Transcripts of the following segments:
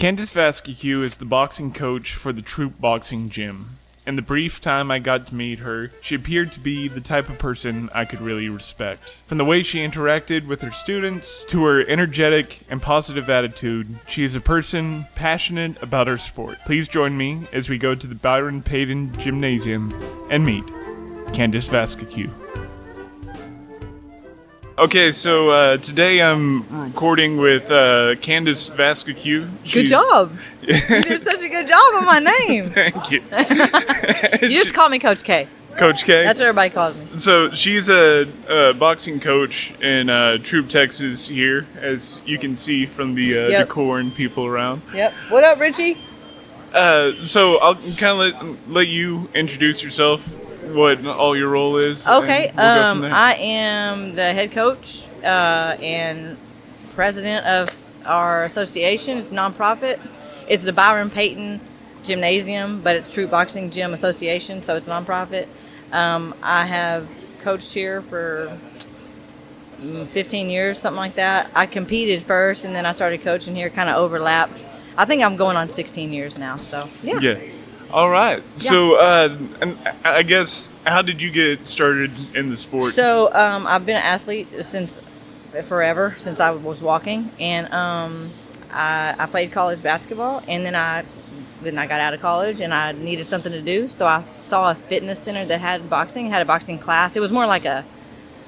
Kandice Vascocu is the boxing coach for the Troup Boxing Gym. In the brief time I got to meet her, she appeared to be the type of person I could really respect. From the way she interacted with her students, to her energetic and positive attitude, she is a person passionate about her sport. Please join me as we go to the Byron Payton Gymnasium and meet Kandice Vascocu. Okay, so today I'm recording with Kandice Vascocu. Good job. You did such a good job on my name. Thank you. You just call me Coach K. Coach K? That's what everybody calls me. So she's a boxing coach in Troup, Texas here, as you can see from the decor and people around. Yep. What up, Richie? So I'll kind of let you introduce yourself, what all your role is. Okay. We'll go from there. I am the head coach and president of our association. It's a nonprofit. It's the Byron Payton Gymnasium, but it's Troup Boxing Gym Association, so it's a nonprofit. I have coached here for 15 years, something like that. I competed first, and then I started coaching here, kind of overlapped. I think I'm going on 16 years now, so yeah. Yeah. All right. Yeah. So, and I guess, how did you get started in the sport? So, I've been an athlete since forever, since I was walking, and I played college basketball, and then I got out of college, and I needed something to do, so I saw a fitness center that had boxing, had a boxing class. It was more like a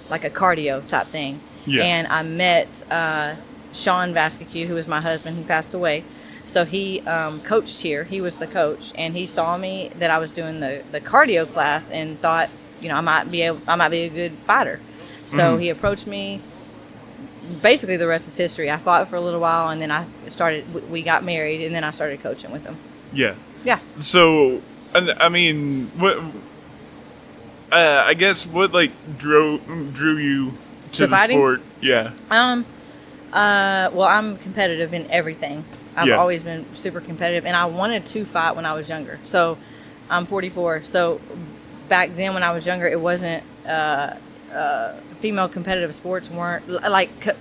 cardio type thing. Yeah. And I met Sean Vascocu, who was my husband. He passed away. So he coached here. He was the coach, and he saw me that I was doing the cardio class and thought, I might be a good fighter. So he approached me. Basically, the rest is history. I fought for a little while, and then we got married, and then I started coaching with him. Yeah. Yeah. So, I mean, what? I guess what drew you to the fighting? sport? Yeah. Well, I'm competitive in everything. I've Yeah. always been super competitive, and I wanted to fight when I was younger. So I'm 44. So back then when I was younger, it wasn't female competitive sports weren't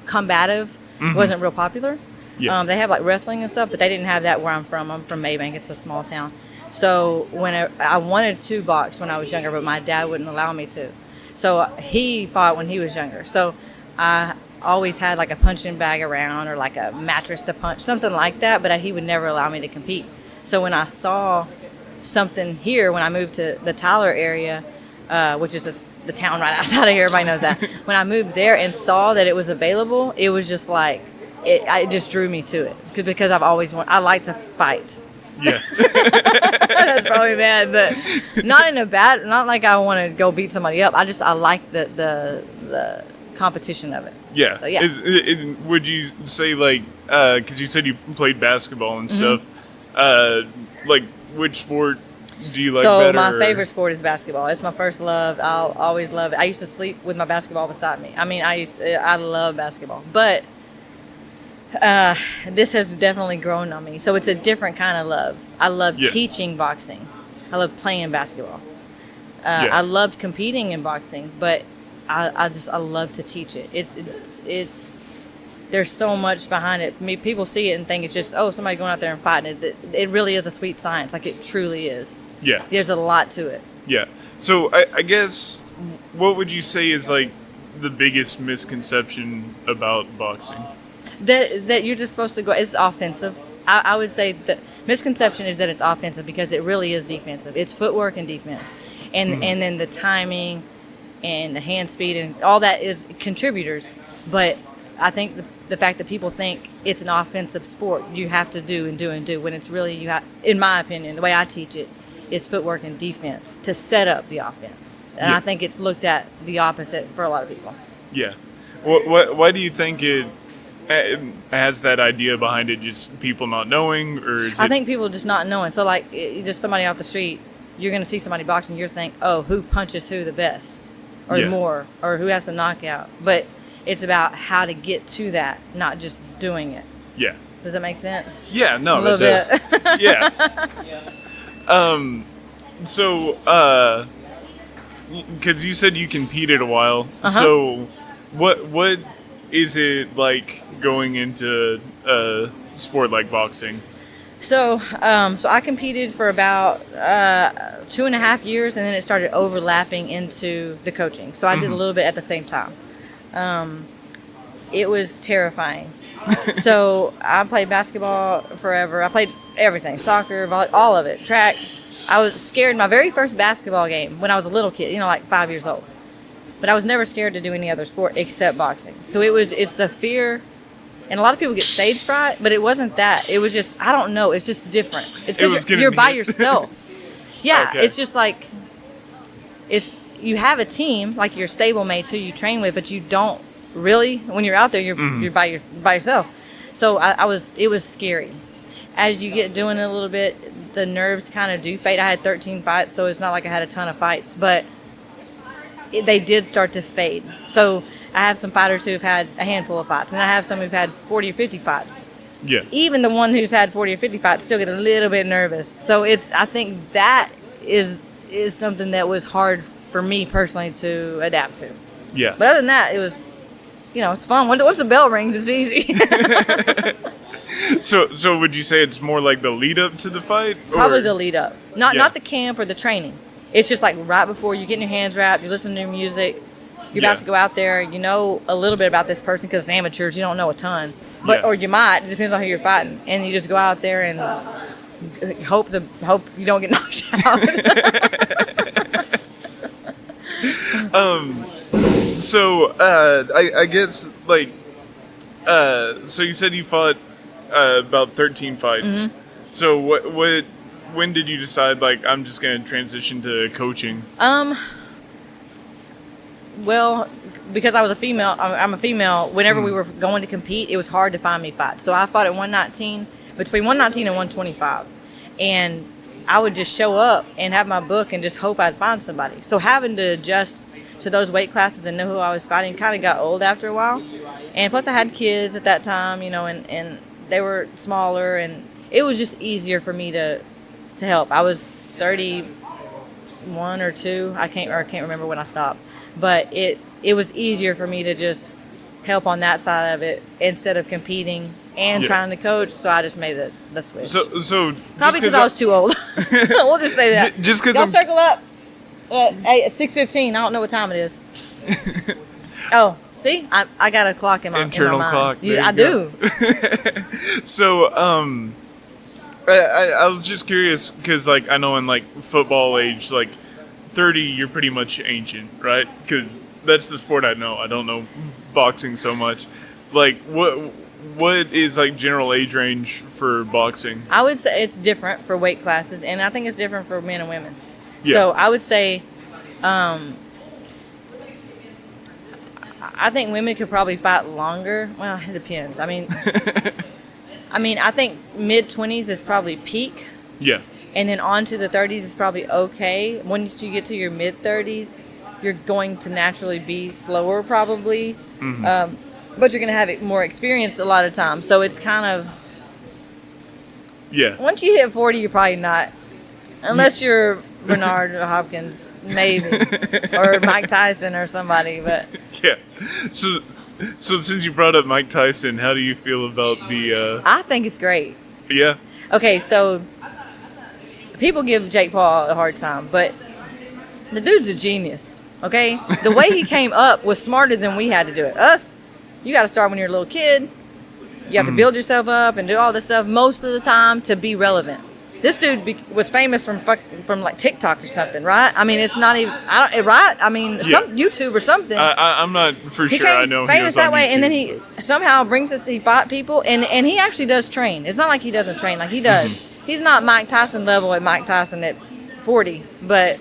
combative wasn't real popular. Yeah. They have wrestling and stuff, but they didn't have that where I'm from. I'm from Maybank. It's a small town. So when I wanted to box when I was younger, but my dad wouldn't allow me to. So he fought when he was younger. So I always had a punching bag around or a mattress to punch, something like that, but he would never allow me to compete. So when I saw something here, when I moved to the Tyler area, which is the town right outside of here, everybody knows that. When I moved there and saw that it was available, it was just it just drew me to it because I've always I like to fight. Yeah. That's probably bad, but not like I want to go beat somebody up. I like the competition of it. Yeah. So, yeah. Would you say because you said you played basketball and stuff, which sport do you like better? So my favorite sport is basketball. It's my first love. I'll always love it. I used to sleep with my basketball beside me. I mean, I love basketball, but this has definitely grown on me. So it's a different kind of love. I love teaching boxing. I love playing basketball. I loved competing in boxing, but I love to teach it. It's there's so much behind it. I mean, people see it and think it's just somebody going out there and fighting. It really is a sweet science. It truly is. Yeah. There's a lot to it. Yeah. So I guess what would you say is the biggest misconception about boxing? That you're just supposed to go. It's offensive. I would say the misconception is that it's offensive because it really is defensive. It's footwork and defense, and then the timing and the hand speed and all that is contributors. But I think the fact that people think it's an offensive sport, you have to do and do and do, when it's really, in my opinion, the way I teach it, is footwork and defense to set up the offense. And I think it's looked at the opposite for a lot of people. Yeah. Why do you think it has that idea behind it, just people not knowing, or is I think people just not knowing. So just somebody off the street, you're going to see somebody boxing, you're think, who punches who the best or more, or who has the knockout. But it's about how to get to that, not just doing it. Yeah. Does that make sense? Yeah, no. A little bit. Yeah. So, because you said you competed a while, so what is it like going into a sport like boxing? So I competed for about 2.5 years, and then it started overlapping into the coaching. So I did a little bit at the same time. It was terrifying. So I played basketball forever. I played everything, soccer, volleyball, all of it, track. I was scared my very first basketball game when I was a little kid, like 5 years old. But I was never scared to do any other sport except boxing. So it's the fear. And a lot of people get stage fright, but it wasn't that. It was just, I don't know, it's just different. It's because you're by yourself. Yeah, okay. It's just like, you have a team, like your stablemates who you train with, but you don't really, when you're out there, you're by yourself. So it was scary. As you get doing it a little bit, the nerves kind of do fade. I had 13 fights, so it's not like I had a ton of fights, but they did start to fade. So I have some fighters who've had a handful of fights, and I have some who've had 40 or 50 fights. Yeah. Even the one who's had 40 or 50 fights still get a little bit nervous. So I think that is something that was hard for me personally to adapt to. Yeah. But other than that, it was, it's fun. Once the bell rings, it's easy. So would you say it's more like the lead up to the fight? Probably the lead up. Not the camp or the training. It's just like right before you get your hands wrapped, you listen to music. You're about to go out there, you know a little bit about this person because it's amateurs, you don't know a ton. Or you might, it depends on who you're fighting. And you just go out there and hope you don't get knocked out. I guess, so you said you fought about 13 fights. Mm-hmm. So when did you decide, I'm just going to transition to coaching? Well, because I was a female, I'm a female, whenever we were going to compete, it was hard to find me fights. So I fought at 119, between 119 and 125. And I would just show up and have my book and just hope I'd find somebody. So having to adjust to those weight classes and know who I was fighting kind of got old after a while. And plus I had kids at that time, and they were smaller, and it was just easier for me to help. I was 31 or 2. I can't remember when I stopped. But it was easier for me to just help on that side of it instead of competing and trying to coach. So I just made the switch. So probably because I was too old. We'll just say that. Just because y'all circle up at 6:15. I don't know what time it is. Oh, see, I got a clock in my internal in my clock. I do. So I was just curious because I know in football age 30, you're pretty much ancient, right? Because that's the sport I know. I don't know boxing so much. What is general age range for boxing? I would say it's different for weight classes, and I think it's different for men and women. Yeah. So I would say, I think women could probably fight longer. Well, it depends. I mean, I think mid-20s is probably peak. Yeah. And then on to the 30s is probably okay. Once you get to your mid-30s, you're going to naturally be slower probably. Mm-hmm. But you're going to have more experience a lot of times. So it's kind of... Yeah. Once you hit 40, you're probably not. Unless you're Bernard Hopkins, maybe. Or Mike Tyson or somebody. But yeah. So since you brought up Mike Tyson, how do you feel about the... I think it's great. Yeah? Okay, so... People give Jake Paul a hard time, but the dude's a genius, okay? The way he came up was smarter than we had to do it. Us, you got to start when you're a little kid. You have to build yourself up and do all this stuff most of the time to be relevant. This dude was famous from TikTok or something, right? I mean, it's not even, right? I mean, some YouTube or something. I'm not for sure. I know famous he was that on way, YouTube. and then he somehow brings us. He fought people, and he actually does train. It's not like he doesn't train, like he does. Mm-hmm. He's not Mike Tyson level at Mike Tyson at 40, but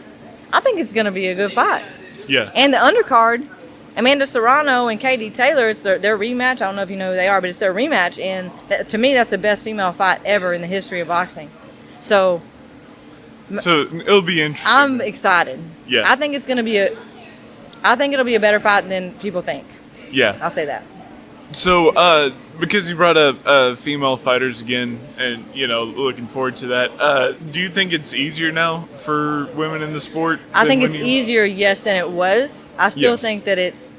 I think it's going to be a good fight. Yeah. And the undercard, Amanda Serrano and Katie Taylor, it's their rematch. I don't know if you know who they are, but it's their rematch. And to me, that's the best female fight ever in the history of boxing. So it'll be interesting. I'm excited. Yeah. I think it's going to be it'll be a better fight than people think. Yeah. I'll say that. So, because you brought up female fighters again, and looking forward to that. Do you think it's easier now for women in the sport? I think it's easier, yes, than it was. I still think that it's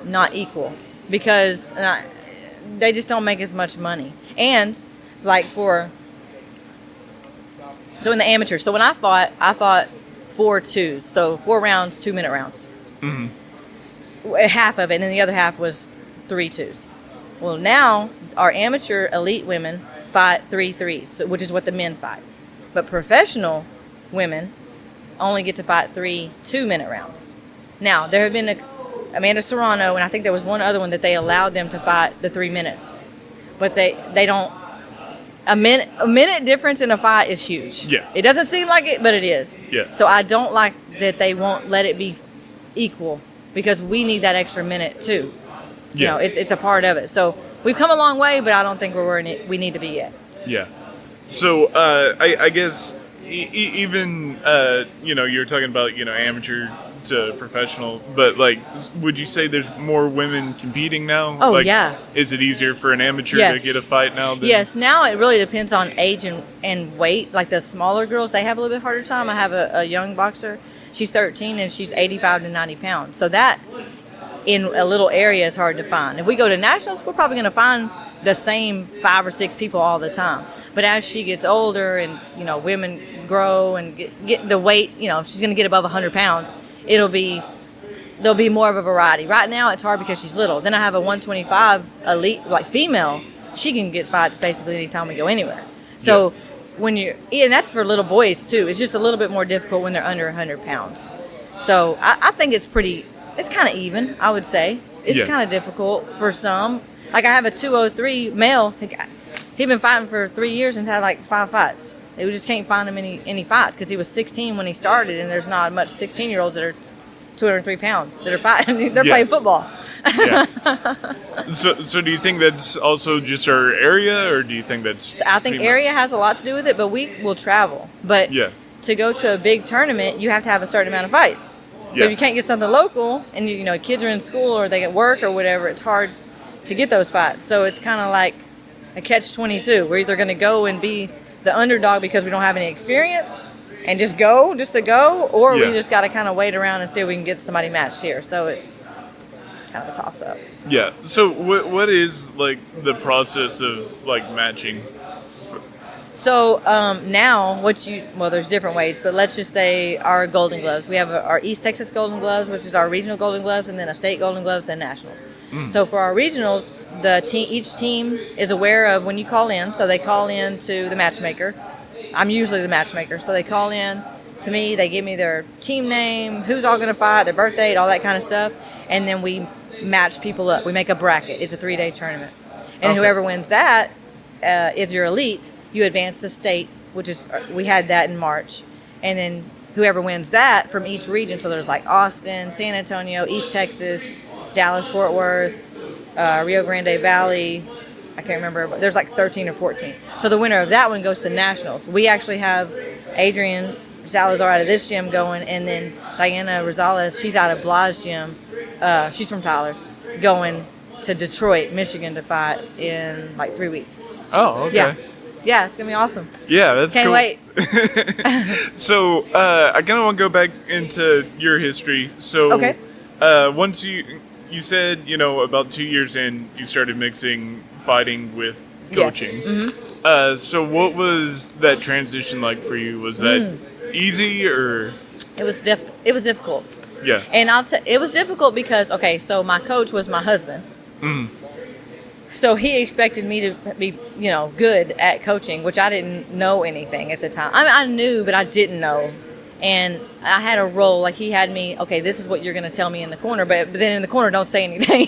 not equal because they just don't make as much money. And like so in the amateur. So when I fought 4 2s, so 4 rounds, 2-minute rounds. Half of it, and then the other half was 3 2s. Well, now our amateur elite women fight 3 3s, which is what the men fight. But professional women only get to fight 3 2-minute rounds. Now, there have been Amanda Serrano, and I think there was one other one that they allowed them to fight the 3 minutes. But they don't. A minute difference in a fight is huge. Yeah. It doesn't seem like it, but it is. Yeah. So I don't like that they won't let it be equal, because we need that extra minute too. You know, it's a part of it. So we've come a long way, but I don't think we're where we need to be yet. Yeah. So I guess even you're talking about amateur to professional, but like, would you say there's more women competing now? Oh, like, yeah. Is it easier for an amateur to get a fight now? Yes. Now it really depends on age and weight. Like the smaller girls, they have a little bit harder time. I have a young boxer. She's 13 and she's 85 to 90 pounds. So that in a little area is hard to find. If we go to nationals, we're probably going to find the same 5 or 6 people all the time. But as she gets older and, women grow and get the weight, she's going to get above 100 pounds, there'll be more of a variety. Right now it's hard because she's little. Then I have a 125 elite, like female. She can get fights basically anytime we go anywhere. So and that's for little boys too. It's just a little bit more difficult when they're under 100 pounds. So I think it's kind of even, I would say. It's kind of difficult for some. Like I have a 203 male. He'd been fighting for 3 years and had like 5 fights. We just can't find him any fights because he was 16 when he started, and there's not much 16-year-olds that are 203 pounds that are fighting. They're playing football. So do you think that's also just our area, or do you think that's... I think area has a lot to do with it, but we will travel. But to go to a big tournament, you have to have a certain amount of fights. So if you can't get something local, and kids are in school or they get work or whatever, it's hard to get those fights. So it's kind of like a catch-22. We're either going to go and be the underdog because we don't have any experience and just to go, or we just got to kind of wait around and see if we can get somebody matched here. So it's kind of a toss-up. Yeah. So what is like the process of like matching? So now there's different ways, but let's just say our Golden Gloves. We have our East Texas Golden Gloves, which is our regional Golden Gloves, and then a state Golden Gloves, then nationals. So for our regionals, each team is aware of when you call in. So they call in to the matchmaker. I'm usually the matchmaker. So they call in to me. They give me their team name, who's all going to fight, their birth date, all that kind of stuff. And then we match people up. We make a bracket. It's a 3-day tournament. And whoever wins that, if you're elite, you advance to state, we had that in March. And then whoever wins that from each region, so there's like Austin, San Antonio, East Texas, Dallas, Fort Worth, Rio Grande Valley, I can't remember, but there's like 13 or 14. So the winner of that one goes to nationals. We actually have Adrian Salazar out of this gym going, and then Diana Rosales, she's out of Blas gym. She's from Tyler, going to Detroit, Michigan to fight in like 3 weeks. Oh, okay. Yeah, it's going to be awesome. Yeah, that's Can't cool. wait. So I kind of want to go back into your history. So once you said, about 2 years in, you started mixing fighting with coaching. Yes. Mm-hmm. So what was that transition like for you? Was that easy, or? It was difficult. Yeah. And it was difficult because, so my coach was my husband. So he expected me to be, good at coaching, which I didn't know anything at the time. I knew, but I didn't know. And I had a role, like he had me, this is what you're going to tell me in the corner, but then in the corner, don't say anything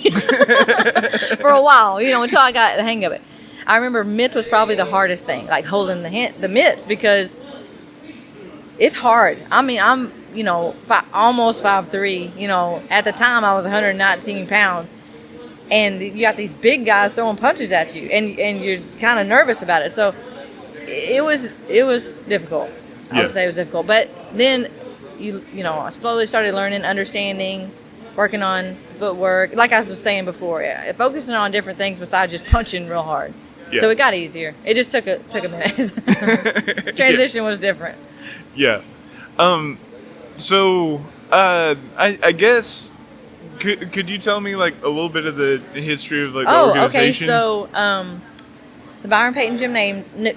for a while, until I got the hang of it. I remember mitts was probably the hardest thing, like holding the mitts, because it's hard. I mean, I'm, almost 5'3", at the time I was 119 pounds. And you got these big guys throwing punches at you, and you're kind of nervous about it. So it was difficult. I would say it was difficult. But then, I slowly started learning, understanding, working on footwork. Like I was saying before, focusing on different things besides just punching real hard. Yeah. So it got easier. It just took a minute. Transition was different. Yeah. So I guess. Could you tell me like a little bit of the history of like the organization? Okay. So The Byron Payton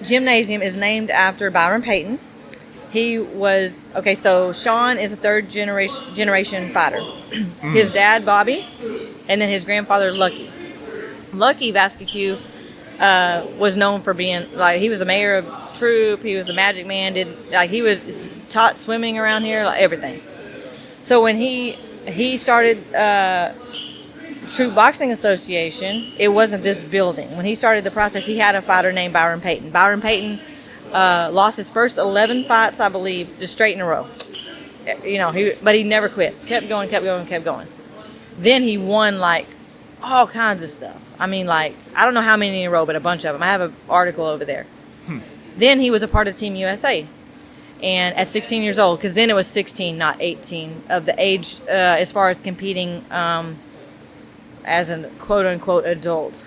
Gymnasium is named after Byron Payton. He was, okay, so Sean is a third generation fighter. His dad, Bobby, and then his grandfather, Lucky. Lucky Vascocu was known for being, like, he was the mayor of Troup, he was the magic man, he was taught swimming around here, like, everything. So when he started Troup Boxing Association, it wasn't this building. When he started the process, he had a fighter named Byron Payton. Byron Payton lost his first 11 fights, I believe, just straight in a row. But he never quit. Kept going. Then he won, like, all kinds of stuff. I mean, like, I don't know how many in a row, but a bunch of them. I have an article over there. Then he was a part of Team USA. And at 16 years old, because then it was 16, not 18, of the age as far as competing as a quote-unquote adult.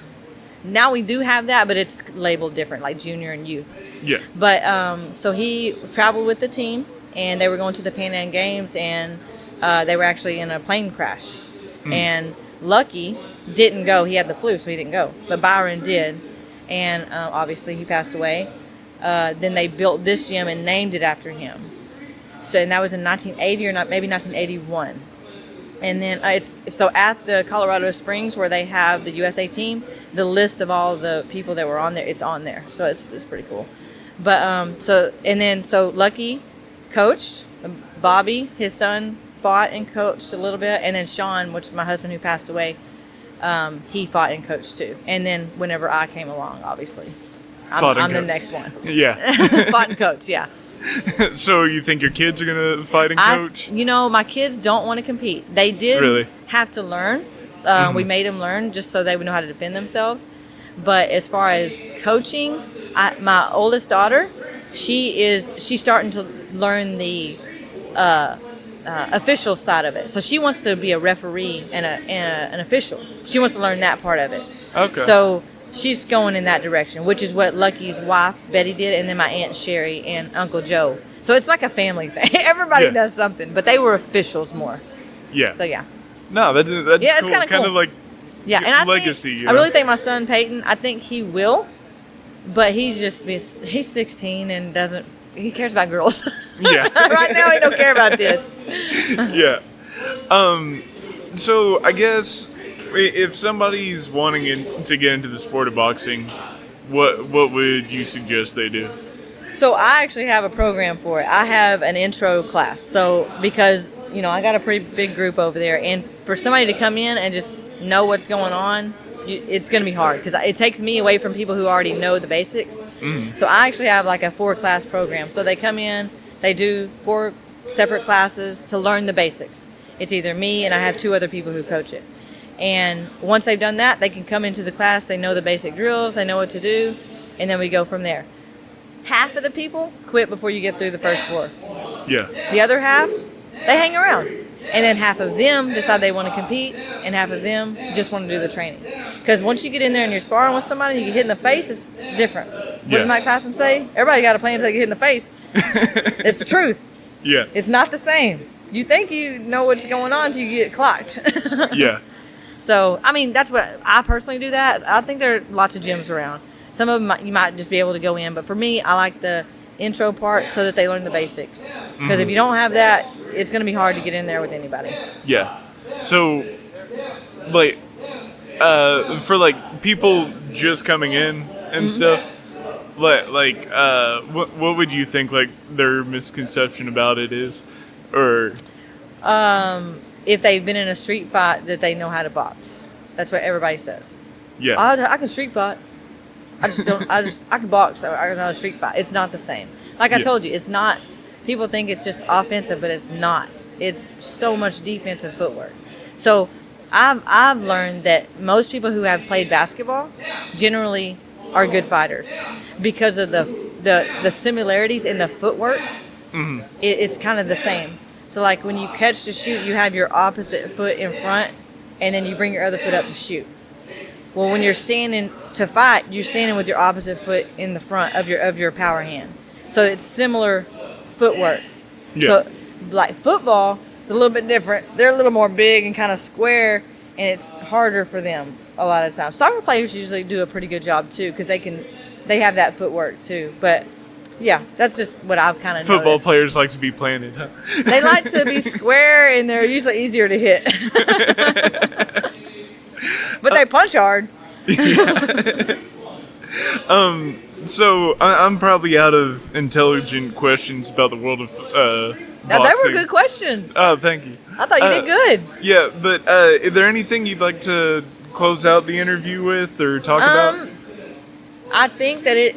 Now we do have that, but it's labeled different, like junior and youth. Yeah. But so he traveled with the team, and they were going to the Pan Am Games, and they were actually in a plane crash. And Lucky didn't go. He had the flu, so he didn't go. But Byron did, and obviously he passed away. Then they built this gym and named it after him. And that was in 1980 or maybe 1981. And then it's at the Colorado Springs where they have the USA team, the list of all the people that were on there, it's on there. So it's pretty cool. But so Lucky coached, Bobby, his son, fought and coached a little bit, and then Sean, which is my husband who passed away, he fought and coached too. And then whenever I came along, obviously, I'm the next one. Yeah. Fought and coach, yeah. So you think your kids are going to fight and coach? My kids don't want to compete. They did really have to learn. We made them learn just so they would know how to defend themselves. But as far as coaching, my oldest daughter, she's starting to learn the official side of it. So she wants to be a referee and an official. She wants to learn that part of it. Okay. So she's going in that direction, which is what Lucky's wife, Betty, did, and then my Aunt Sherry and Uncle Joe. So it's like a family thing. Everybody does something, but they were officials more. Yeah. So, yeah. No, that's cool. It's kind of cool. Kind of like and legacy. I really think my son, Peyton, I think he will, but he's 16 and he cares about girls. Yeah. Right now, he don't care about this. Yeah. So I guess if somebody's wanting to get into the sport of boxing, what would you suggest they do? So I actually have a program for it. I have an intro class. So because, I got a pretty big group over there, and for somebody to come in and just know what's going on, it's going to be hard because it takes me away from people who already know the basics. So I actually have like a 4-class program. So they come in, they do 4 separate classes to learn the basics. It's either me and I have 2 other people who coach it. And once they've done that, they can come into the class, they know the basic drills, they know what to do, and then we go from there. Half of the people quit before you get through the first floor. Yeah. The other half, they hang around. And then half of them decide they want to compete, and half of them just want to do the training. Because once you get in there and you're sparring with somebody and you get hit in the face, it's different. What did Mike Tyson say? Everybody got a plan until they get hit in the face. It's the truth. Yeah. It's not the same. You think you know what's going on until you get clocked. Yeah. So, I mean, that's what I personally do that. I think there are lots of gyms around. Some of them you might just be able to go in. But for me, I like the intro part so that they learn the basics. Because if you don't have that, it's going to be hard to get in there with anybody. Yeah. So, like, for, like, people just coming in and stuff, what would you think, like, their misconception about it is? Or... if they've been in a street fight, that they know how to box. That's what everybody says. Yeah. I can street fight. I can box. I can know a street fight. It's not the same. Like I told you, it's not, people think it's just offensive, but it's not. It's so much defensive footwork. So I've learned that most people who have played basketball generally are good fighters because of the similarities in the footwork. It's kind of the same. So, like, when you catch to shoot, you have your opposite foot in front, and then you bring your other foot up to shoot. Well, when you're standing to fight, you're standing with your opposite foot in the front of your power hand. So it's similar footwork. Yeah. So, like football, it's a little bit different. They're a little more big and kind of square, and it's harder for them a lot of times. Soccer players usually do a pretty good job, too, because they can they have that footwork too. But yeah, that's just what I've kind of Football noticed. players like to be planted, huh? They like to be square, and they're usually easier to hit. But they punch hard. So I'm probably out of intelligent questions about the world of Now, boxing. they were good questions. Oh, thank you. I thought you did good. Yeah, but is there anything you'd like to close out the interview with or talk about? I think that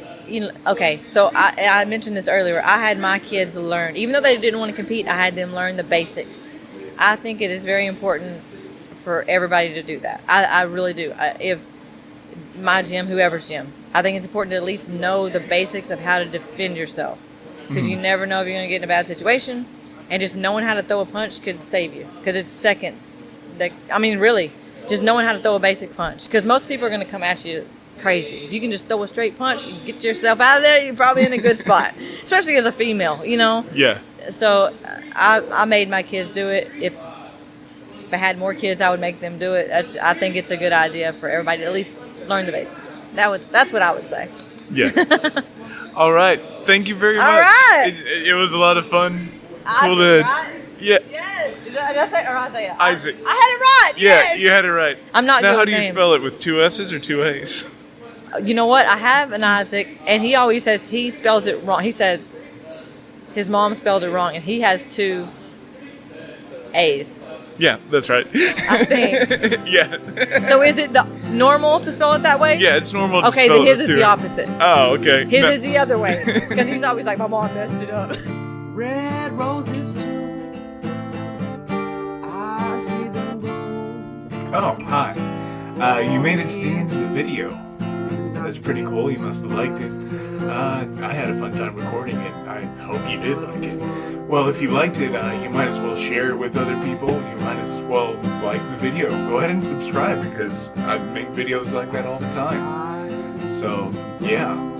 okay, so I mentioned this earlier. I had my kids learn, even though they didn't want to compete, I had them learn the basics. I think it is very important for everybody to do that. I really do. If my gym, whoever's gym, I think it's important to at least know the basics of how to defend yourself. Because you never know if you're going to get in a bad situation. And just knowing how to throw a punch could save you. Because it's seconds. Really, just knowing how to throw a basic punch. Because most people are going to come at you crazy. If you can just throw a straight punch and get yourself out of there, you're probably in a good spot. Especially as a female, you know? Yeah. So I made my kids do it. If I had more kids, I would make them do it. I think it's a good idea for everybody to at least learn the basics. That's what I would say. Yeah. All right. Thank you very much. All right. It was a lot of fun. Cool Isaac, to. right? Yeah. Yes. Did I say or Isaiah? Isaac. I had it right. Yeah, Yes. you had it right. I'm not Now, good how with do you names. spell it? With 2 S's or 2 A's? You know what? I have an Isaac, and he always says he spells it wrong. He says his mom spelled it wrong, and he has 2 A's. Yeah, that's right. I think. Yeah. So is it the normal to spell it that way? Yeah, it's normal to Okay, spell then it his with is 2 the A's. opposite. Oh, okay. His No. is the other way, because he's always like, my mom messed it up. Red roses too, I see them bloom. Oh, hi. You made it to the end of the video. That's pretty cool. You must have liked it. I had a fun time recording it. I hope you did like it. Well, if you liked it, you might as well share it with other people. You might as well like the video. Go ahead and subscribe because I make videos like that all the time. So, yeah.